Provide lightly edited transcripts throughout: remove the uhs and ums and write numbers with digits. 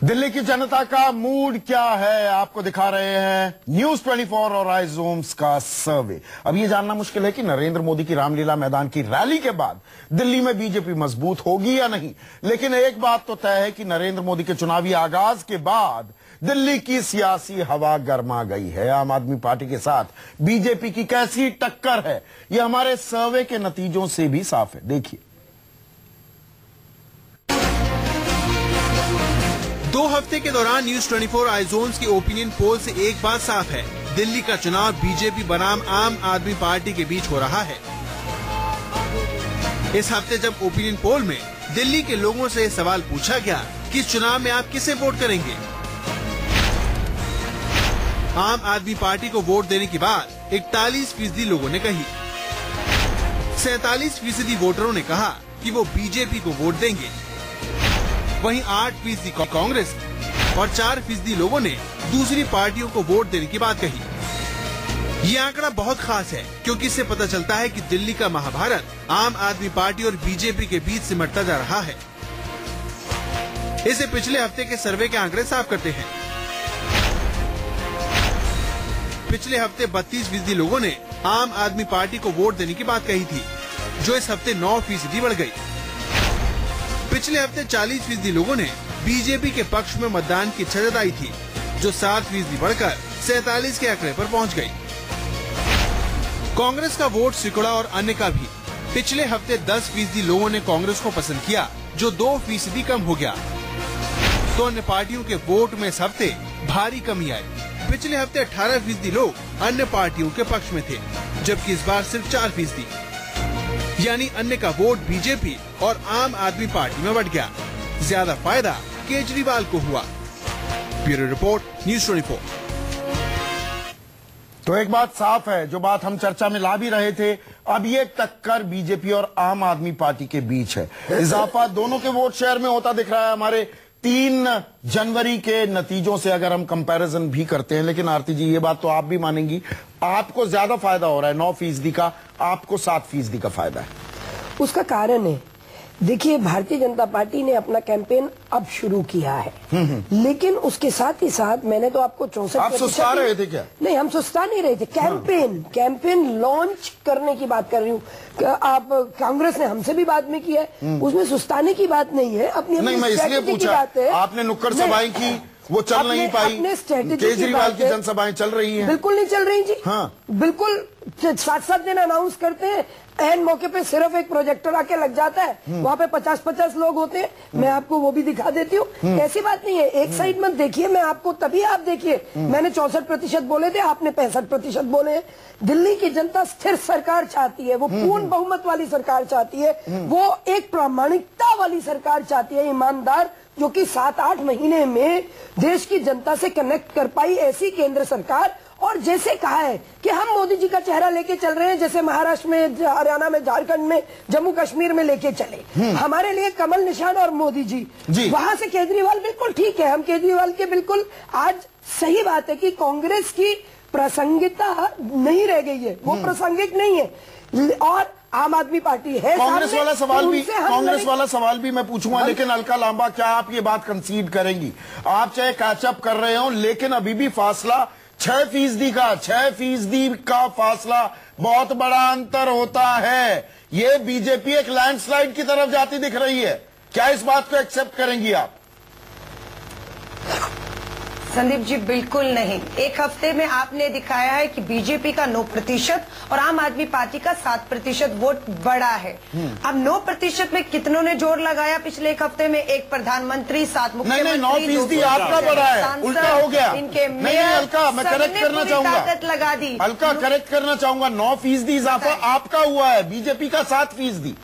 दिल्ली की जनता का मूड क्या है आपको दिखा रहे हैं न्यूज 24 और आइजोम्स का सर्वे। अब ये जानना मुश्किल है कि नरेंद्र मोदी की रामलीला मैदान की रैली के बाद दिल्ली में बीजेपी मजबूत होगी या नहीं, लेकिन एक बात तो तय है कि नरेंद्र मोदी के चुनावी आगाज के बाद दिल्ली की सियासी हवा गर्मा गई है। आम आदमी पार्टी के साथ बीजेपी की कैसी टक्कर है ये हमारे सर्वे के नतीजों से भी साफ है। देखिए, 2 हफ्ते के दौरान न्यूज 24 आइजोन्स की ओपिनियन पोल से एक बात साफ है, दिल्ली का चुनाव बीजेपी बनाम आम आदमी पार्टी के बीच हो रहा है। इस हफ्ते जब ओपिनियन पोल में दिल्ली के लोगों से सवाल पूछा गया कि इस चुनाव में आप किसे वोट करेंगे, आम आदमी पार्टी को वोट देने की बात 41% लोगों ने कही। 47% वोटरों ने कहा कि वो बीजेपी को वोट देंगे। वहीं 8% कांग्रेस और 4% लोगों ने दूसरी पार्टियों को वोट देने की बात कही। ये आंकड़ा बहुत खास है क्योंकि इससे पता चलता है कि दिल्ली का महाभारत आम आदमी पार्टी और बीजेपी के बीच सिमटता जा रहा है। इसे पिछले हफ्ते के सर्वे के आंकड़े साफ करते हैं। पिछले हफ्ते 32% लोगों ने आम आदमी पार्टी को वोट देने की बात कही थी, जो इस हफ्ते 9% बढ़ गई। पिछले हफ्ते 40% लोगों ने बीजेपी के पक्ष में मतदान की इच्छा जताई थी, जो 7% बढ़कर 47 के आंकड़े पर पहुंच गई। कांग्रेस का वोट सिकुड़ा और अन्य का भी। पिछले हफ्ते 10% लोगों ने कांग्रेस को पसंद किया, जो 2% कम हो गया, तो अन्य पार्टियों के वोट में इस हफ्ते भारी कमी आई। पिछले हफ्ते 18% लोग अन्य पार्टियों के पक्ष में थे, जबकि इस बार सिर्फ 4%, यानी अन्य का वोट बीजेपी और आम आदमी पार्टी में बढ़ गया। ज्यादा फायदा केजरीवाल को हुआ। Bureau report, news 24। तो एक बात साफ है, जो बात हम चर्चा में ला भी रहे थे, अब ये टक्कर बीजेपी और आम आदमी पार्टी के बीच है। इजाफा दोनों के वोट शेयर में होता दिख रहा है। हमारे 3 जनवरी के नतीजों से अगर हम कंपैरिजन भी करते हैं, लेकिन आरती जी ये बात तो आप भी मानेंगी, आपको ज्यादा फायदा हो रहा है 9% का, आपको 7% का फायदा है। उसका कारण है, देखिए भारतीय जनता पार्टी ने अपना कैंपेन अब शुरू किया है, लेकिन उसके साथ ही साथ मैंने तो आपको 64%। आप सुस्ता रहे थे क्या? नहीं, हम सुस्ता नहीं रहे थे। कैंपेन लॉन्च करने की बात कर रही हूँ। आप कांग्रेस ने हमसे भी बाद में किया है, उसमें सुस्ताने की बात नहीं है। अपनी नहीं, मैं इसलिए पूछा, आपने नुक्कड़ सभाएं की, वो चल नहीं पाई। केजरीवाल की जनसभाएं चल रही हैं। बिल्कुल नहीं चल रही जी। हाँ, बिल्कुल 7-7 दिन अनाउंस करते हैं, एन मौके पे सिर्फ एक प्रोजेक्टर आके लग जाता है, वहाँ पे 50-50 लोग होते हैं। मैं आपको वो भी दिखा देती हूँ। ऐसी बात नहीं है, एक साइड मत देखिए, मैं आपको तभी आप देखिए, मैंने 64% बोले थे, आपने 65% बोले। दिल्ली की जनता स्थिर सरकार चाहती है, वो पूर्ण बहुमत वाली सरकार चाहती है, वो एक प्रामाणिकता वाली सरकार चाहती है, ईमानदार, जो कि 7-8 महीने में देश की जनता से कनेक्ट कर पाई, ऐसी केंद्र सरकार। और जैसे कहा है कि हम मोदी जी का चेहरा लेके चल रहे हैं, जैसे महाराष्ट्र में, हरियाणा में, झारखंड में, जम्मू कश्मीर में लेके चले। हमारे लिए कमल निशान और मोदी जी। वहां से केजरीवाल बिल्कुल ठीक है, हम केजरीवाल के बिल्कुल, आज सही बात है कि कांग्रेस की प्रासंगिकता नहीं रह गई है, वो प्रासंगिक नहीं है, और आम आदमी पार्टी है। कांग्रेस वाला सवाल भी मैं पूछूंगा, लेकिन अलका लांबा, क्या आप ये बात कंसीड करेंगी? आप चाहे कैचअप कर रहे हो, लेकिन अभी भी फासला 6% का, 6% का फासला बहुत बड़ा अंतर होता है। ये बीजेपी एक लैंडस्लाइड की तरफ जाती दिख रही है। क्या इस बात को एक्सेप्ट करेंगी आप? संदीप जी, बिल्कुल नहीं। एक हफ्ते में आपने दिखाया है कि बीजेपी का 9% और आम आदमी पार्टी का 7% वोट बढ़ा है। अब 9% में कितनों ने जोर लगाया पिछले एक हफ्ते में? एक प्रधानमंत्री, 7 मुख्यमंत्री, 9% आपका बढ़ा है, उल्टा हो गया। इनके नहीं, अलका, मैं करेक्ट करना चाहूंगा, ताकत लगा दी। अलका, करेक्ट करना चाहूंगा, 9% इजाफा आपका हुआ है, बीजेपी का 7%।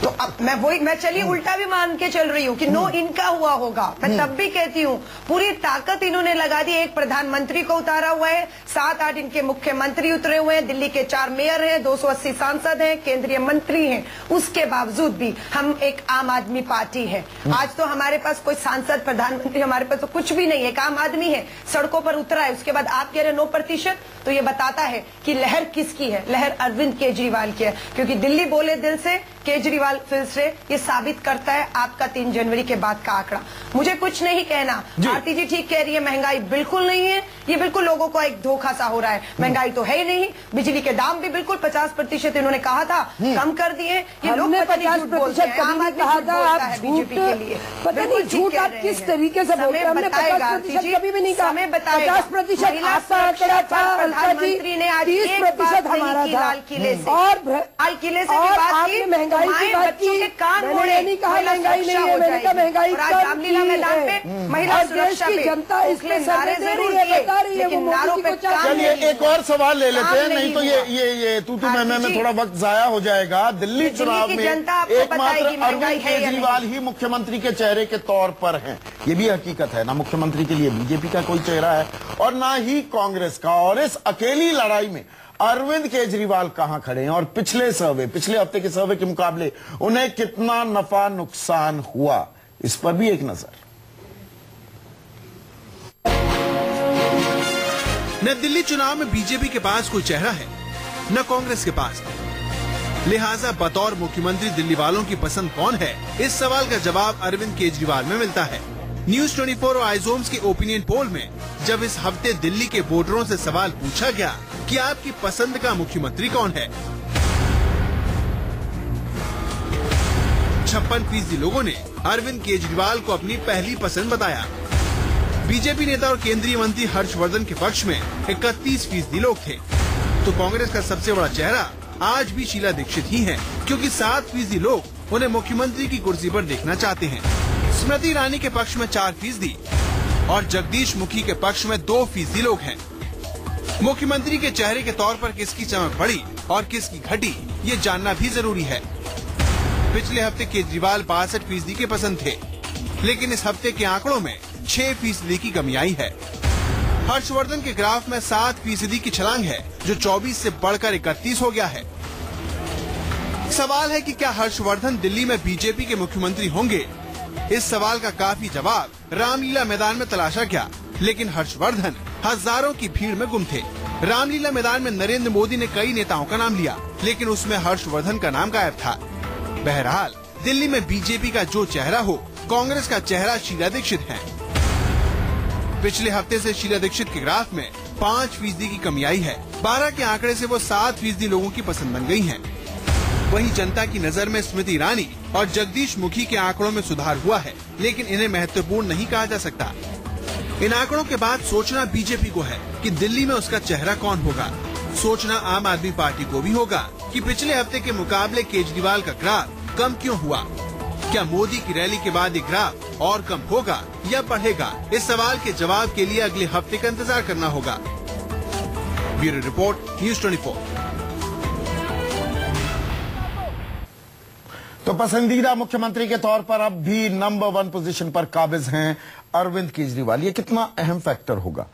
तो अब मैं चलिए उल्टा भी मान के चल रही हूँ कि 9 इनका हुआ होगा। मैं तब भी कहती हूँ पूरी ताकत इन्होंने लगा दी। एक प्रधानमंत्री को उतारा हुआ है, 7-8 इनके मुख्यमंत्री उतरे हुए हैं, दिल्ली के 4 मेयर हैं, 280 सांसद हैं, केंद्रीय मंत्री हैं। उसके बावजूद भी हम एक आम आदमी पार्टी है। आज तो हमारे पास कोई सांसद, प्रधानमंत्री, हमारे पास तो कुछ भी नहीं है, एक आम आदमी है, सड़कों पर उतरा है। उसके बाद आप कह रहे 9%। तो ये बताता है कि लहर किसकी है, लहर अरविंद केजरीवाल की है। क्योंकि दिल्ली बोले दिल से, केजरीवाल फिर से, ये साबित करता है आपका 3 जनवरी के बाद का आंकड़ा। मुझे कुछ नहीं कहना, आरती जी ठीक कह रही है, महंगाई बिल्कुल नहीं है, ये बिल्कुल लोगों को एक धोखा सा हो रहा है। महंगाई तो है ही नहीं, बिजली के दाम भी बिल्कुल 50% इन्होंने कहा था कम कर दिए। ये लोग 50% कहा था, बीजेपी के लिए पता नहीं झूठ आप किस तरीके से बोलते हैं। हमने 50% कभी भी नहीं कहा। 50% आपका आंकड़ा था, प्रधानमंत्री ने आज 30% हमारा था। लाल किले से आपने महंगाई की बात की, मैंने नहीं कहा महंगाई नहीं है, मैंने कहा महंगाई रामलीला मैदान पे महिला सुरक्षा पे जनता इसमें सारे जरूर है, बता रही है वो मोदी को। चलिए एक और सवाल ले लेते हैं, नहीं तो ये तू में थोड़ा वक्त जाया हो जाएगा। दिल्ली चुनाव में एकमात्र अरविंद केजरीवाल ही मुख्यमंत्री के चेहरे के तौर पर हैं, ये भी हकीकत है। ना मुख्यमंत्री के लिए बीजेपी का कोई चेहरा है और ना ही कांग्रेस का, और इस अकेली लड़ाई में अरविंद केजरीवाल कहां खड़े हैं और पिछले हफ्ते के सर्वे के मुकाबले उन्हें कितना नफा नुकसान हुआ, इस पर भी एक नजर। न दिल्ली चुनाव में बीजेपी के पास कोई चेहरा है, न कांग्रेस के पास। लिहाजा बतौर मुख्यमंत्री दिल्ली वालों की पसंद कौन है, इस सवाल का जवाब अरविंद केजरीवाल में मिलता है। न्यूज 24 और आइजोम्स के ओपिनियन पोल में जब इस हफ्ते दिल्ली के वोटरों से सवाल पूछा गया कि आपकी पसंद का मुख्यमंत्री कौन है, 56% लोगों ने अरविंद केजरीवाल को अपनी पहली पसंद बताया। बीजेपी नेता और केंद्रीय मंत्री हर्षवर्धन के पक्ष में 31% लोग थे। तो कांग्रेस का सबसे बड़ा चेहरा आज भी शीला दीक्षित ही है, क्योंकि 7% लोग उन्हें मुख्यमंत्री की कुर्सी पर देखना चाहते हैं। स्मृति ईरानी के पक्ष में 4% और जगदीश मुखी के पक्ष में 2% लोग हैं। मुख्यमंत्री के चेहरे के तौर पर किसकी चमक बढ़ी और किसकी घटी, ये जानना भी जरूरी है। पिछले हफ्ते केजरीवाल 62% के पसंद थे, लेकिन इस हफ्ते के आंकड़ों में 6% की कमी आई है। हर्षवर्धन के ग्राफ में 7% की छलांग है, जो 24 से बढ़कर 31 हो गया है। सवाल है कि क्या हर्षवर्धन दिल्ली में बीजेपी के मुख्यमंत्री होंगे? इस सवाल का काफी जवाब रामलीला मैदान में तलाशा गया, लेकिन हर्षवर्धन हजारों की भीड़ में गुम थे। रामलीला मैदान में नरेंद्र मोदी ने कई नेताओं का नाम लिया, लेकिन उसमें हर्षवर्धन का नाम गायब था। बहरहाल दिल्ली में बीजेपी का जो चेहरा हो, कांग्रेस का चेहरा शीला दीक्षित है। पिछले हफ्ते से शीला दीक्षित के ग्राफ में 5% की कमी आई है। 12 के आंकड़े से वो 7% लोगों की पसंद बन गई हैं। वहीं जनता की नजर में स्मृति ईरानी और जगदीश मुखी के आंकड़ों में सुधार हुआ है, लेकिन इन्हें महत्वपूर्ण नहीं कहा जा सकता। इन आंकड़ों के बाद सोचना बीजेपी को है कि दिल्ली में उसका चेहरा कौन होगा। सोचना आम आदमी पार्टी को भी होगा कि पिछले हफ्ते के मुकाबले केजरीवाल का ग्राफ कम क्यों हुआ। क्या मोदी की रैली के बाद ये ग्राफ और कम होगा या बढ़ेगा? इस सवाल के जवाब के लिए अगले हफ्ते का इंतजार करना होगा। Bureau report, news 24। तो पसंदीदा मुख्यमंत्री के तौर पर अब भी नंबर 1 पोजीशन पर काबिज हैं अरविंद केजरीवाल। ये कितना अहम फैक्टर होगा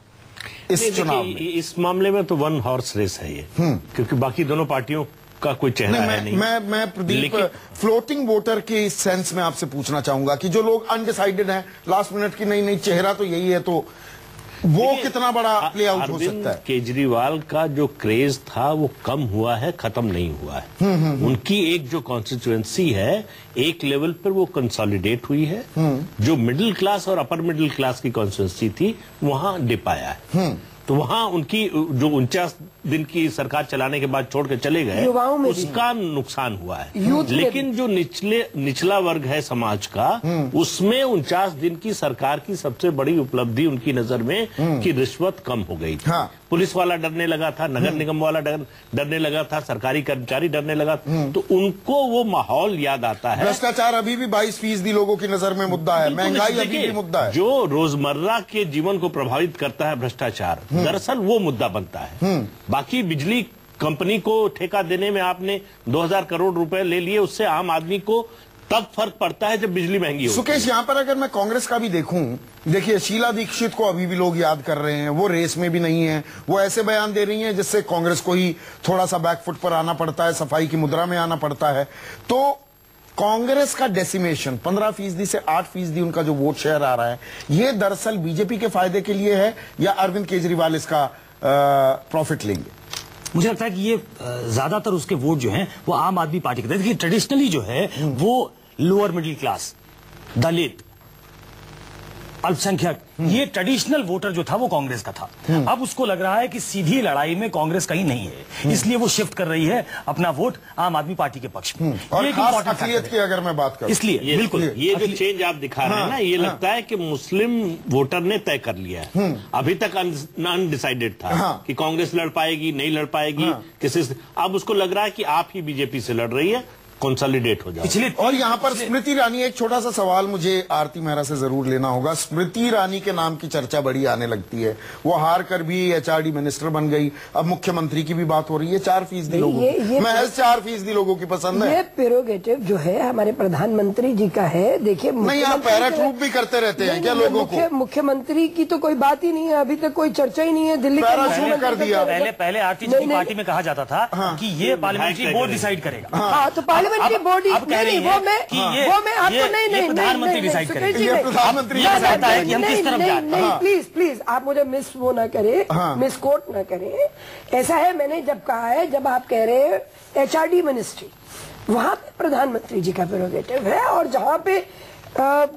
इस चुनाव में? इस मामले में तो 1 हॉर्स रेस है ये, क्योंकि बाकी दोनों पार्टियों का कोई चेहरा है नहीं। मैं प्रदीप फ्लोटिंग वोटर के सेंस में आपसे पूछना चाहूंगा कि जो लोग अनडिसाइडेड हैं, लास्ट मिनट की नहीं चेहरा तो यही है, तो वो कितना बड़ा प्ले आउट हो सकता है? केजरीवाल का जो क्रेज था वो कम हुआ है, खत्म नहीं हुआ है। उनकी एक जो कॉन्स्टिट्यूएंसी है, एक लेवल पर वो कंसोलिडेट हुई है। जो मिडिल क्लास और अपर मिडिल क्लास की कॉन्स्टिट्यूएंसी थी, वहां डिप आया है। तो वहां उनकी जो 49 दिन की सरकार चलाने के बाद छोड़ के चले गए, उसका नुकसान हुआ है। लेकिन जो निचला वर्ग है समाज का, उसमें 49 दिन की सरकार की सबसे बड़ी उपलब्धि उनकी नजर में कि रिश्वत कम हो गई थी। हाँ। पुलिस वाला डरने लगा था, नगर निगम वाला डरने लगा था, सरकारी कर्मचारी डरने लगा था। तो उनको वो माहौल याद आता है। भ्रष्टाचार अभी भी 22% लोगों की नजर में मुद्दा है, महंगाई अभी भी मुद्दा है। जो रोजमर्रा के जीवन को प्रभावित करता है भ्रष्टाचार, दरअसल वो मुद्दा बनता है। बाकी बिजली कंपनी को ठेका देने में आपने 2000 करोड़ रुपए ले लिए, उससे आम आदमी को तब फर्क पड़ता है जब बिजली महंगी होती है। सुकेश, यहां पर अगर मैं कांग्रेस का भी देखूं, देखिए शीला दीक्षित को अभी भी लोग याद कर रहे हैं, वो रेस में भी नहीं है। वो ऐसे बयान दे रही हैं जिससे कांग्रेस को ही थोड़ा सा बैकफुट पर आना पड़ता है, सफाई की मुद्रा में आना पड़ता है। तो कांग्रेस का डेसिमेशन 15% से 8% उनका जो वोट शेयर आ रहा है, ये दरअसल बीजेपी के फायदे के लिए है या अरविंद केजरीवाल इसका प्रॉफिट लेंगे। मुझे लगता है कि ये ज्यादातर उसके वोट जो हैं वो आम आदमी पार्टी के। देखिए ट्रेडिशनली जो है वो लोअर मिडिल क्लास, दलित, अल्पसंख्यक, ये ट्रेडिशनल वोटर जो था वो कांग्रेस का था। अब उसको लग रहा है कि सीधी लड़ाई में कांग्रेस कहीं नहीं है, इसलिए वो शिफ्ट कर रही है अपना वोट आम आदमी पार्टी के पक्ष में। और खास अक़लियत की अगर मैं बात करूं, इसलिए बिल्कुल ये जो चेंज आप दिखा रहे हैं ना, ये लगता है कि मुस्लिम वोटर ने तय कर लिया है। अभी तक अनडिसाइडेड था कि कांग्रेस लड़ पाएगी नहीं लड़ पाएगी किसी से। अब उसको लग रहा है कि आप ही बीजेपी से लड़ रही है, कंसोलिडेट हो जाए। और यहाँ पर स्मृति ईरानी, एक छोटा सा सवाल मुझे आरती मेहरा से जरूर लेना होगा। स्मृति ईरानी के नाम की चर्चा बड़ी आने लगती है, वो हार कर भी HRD मिनिस्टर बन गई, अब मुख्यमंत्री की भी बात हो रही है। 4% लोगों की, महज 4% लोगों की पसंद है। ये प्रेरोगेटिव जो है हमारे प्रधानमंत्री जी का है। देखिए नहीं, आप पैराट्रूप भी करते रहते हैं क्या लोगों को? मुख्यमंत्री की तो कोई बात ही नहीं है, अभी तक कोई चर्चा ही नहीं है। दिल्ली पैराट्रूप कर दिया। पहले आरती जी की पार्टी में कहा जाता था कि ये पार्लियामेंट्री बोर्ड डिसाइड करेगा। हाँ, तो पार्लियामेंट्री बोर्ड अब कह रही है कि ये प्रधानमंत्री डिसाइड करेगा। प्रधानमंत्री चाहता है कि हम किस तरफ जाएं। नहीं, प्लीज आप मुझे मिस वो ना करें, मिस कोट ना करें। ऐसा है, मैंने जब कहा है, जब आप कह रहे हैं HRD मिनिस्ट्री, वहां पे प्रधानमंत्री जी का प्रेरोगेटिव है। और जहां पे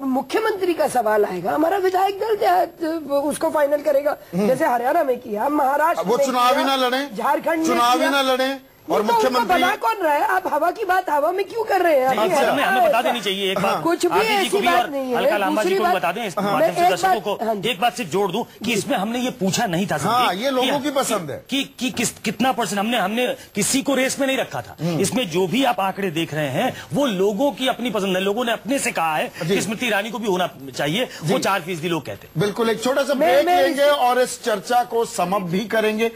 मुख्यमंत्री का सवाल आएगा, हमारा विधायक दल उसको फाइनल करेगा। जैसे हरियाणा में किया, महाराष्ट्र वो चुनाव ही ना लड़े, झारखंड चुनाव ही ना लड़े, और मुख्यमंत्री बना कौन रहा है? आप हवा की बात हवा में क्यों कर रहे हैं? हमें बता देनी चाहिए एक बात, कुछ भी ऐसी बात नहीं है। हल्का लांबा जी को भी बता दें, इस माध्यम से दर्शकों को एक बात सिर्फ जोड़ दूं कि इसमें हमने ये पूछा नहीं था ये लोगों की पसंद है कि कितना परसेंट हमने किसी को रेस में नहीं रखा था। इसमें जो भी आप आंकड़े देख रहे हैं वो लोगों की अपनी पसंद है। लोगों ने अपने से कहा है कि स्मृति ईरानी को भी होना चाहिए, वो 4% लोग कहते हैं। बिल्कुल, एक छोटा सा ब्रेक लेंगे और इस चर्चा को समाप्त भी करेंगे।